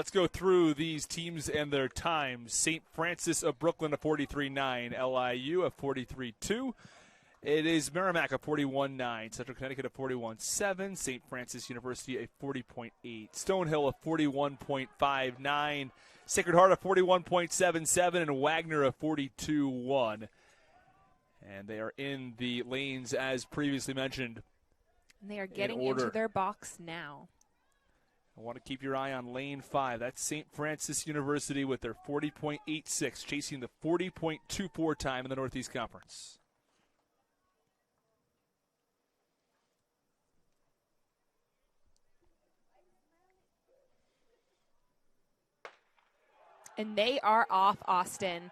let's go through these teams and their times. St. Francis of Brooklyn a 43.9, LIU a 43.2. It is Merrimack a 41.9, Central Connecticut a 41.7, St. Francis University a 40.8, Stonehill a 41.59, Sacred Heart a 41.77, and Wagner a 42.1. And they are in the lanes as previously mentioned. And they are getting into their box now. I want to keep your eye on lane 5. That's St. Francis University with their 40.86, chasing the 40.24 time in the Northeast Conference. And they are off, Austin.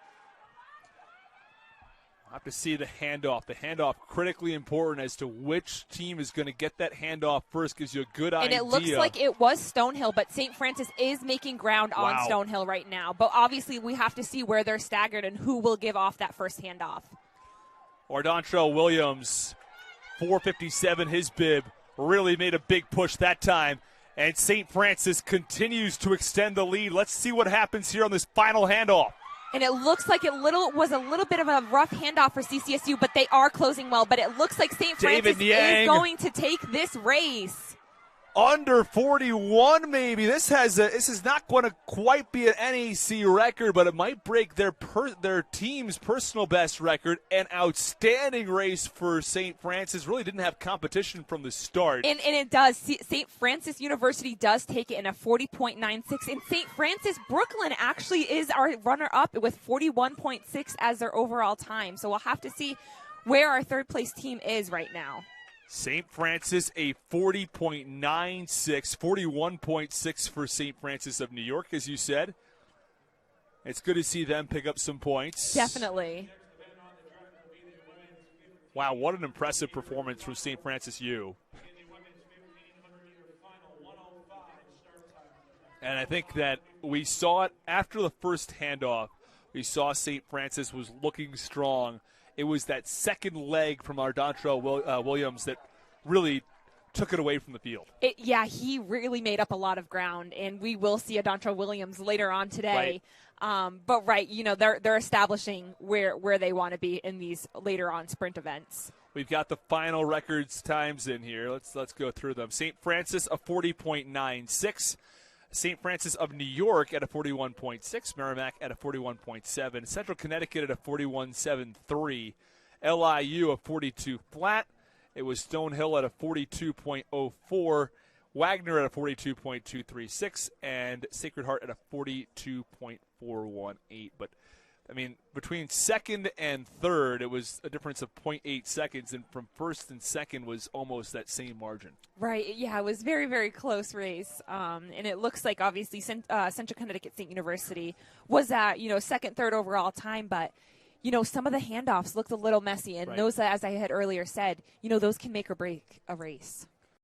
We'll have to see the handoff. The handoff critically important as to which team is going to get that handoff first. Gives you a good idea. And it looks like it was Stonehill, but St. Francis is making ground on Stonehill right now. But obviously we have to see where they're staggered and who will give off that first handoff. Ardontrell Williams, 4:57, his bib, really made a big push that time. And St. Francis continues to extend the lead. Let's see what happens here on this final handoff. And it looks like it was a little bit of a rough handoff for CCSU, but they are closing well. But it looks like St. Francis is going to take this race. Under 41, maybe. This is not going to quite be an NEC record, but it might break their team's personal best record. An outstanding race for St. Francis. Really didn't have competition from the start. And it does. St. Francis University does take it in a 40.96. And St. Francis Brooklyn actually is our runner-up with 41.6 as their overall time. So we'll have to see where our third-place team is right now. St. Francis, a 40.96, 41.6 for St. Francis of New York, as you said. It's good to see them pick up some points. Definitely. Wow, what an impressive performance from St. Francis U. And I think that we saw it after the first handoff. We saw St. Francis was looking strong. It was that second leg from Ardontrell Williams that really took it away from the field. He really made up a lot of ground, and we will see Ardontrell Williams later on today. Right. They're establishing where they want to be in these later on sprint events. We've got the final records times in here. Let's go through them. St. Francis a 40.96. St. Francis of New York at a 41.6, Merrimack at a 41.7, Central Connecticut at a 41.73, LIU a 42 flat. It was Stonehill at a 42.04, Wagner at a 42.236, and Sacred Heart at a 42.418. But I mean, between second and third, it was a difference of 0.8 seconds, and from first and second was almost that same margin. Right, yeah, it was very, very close race. And it looks like, obviously, Central Connecticut State University was at, second, third overall time, but, some of the handoffs looked a little messy, and those, as I had earlier said, those can make or break a race.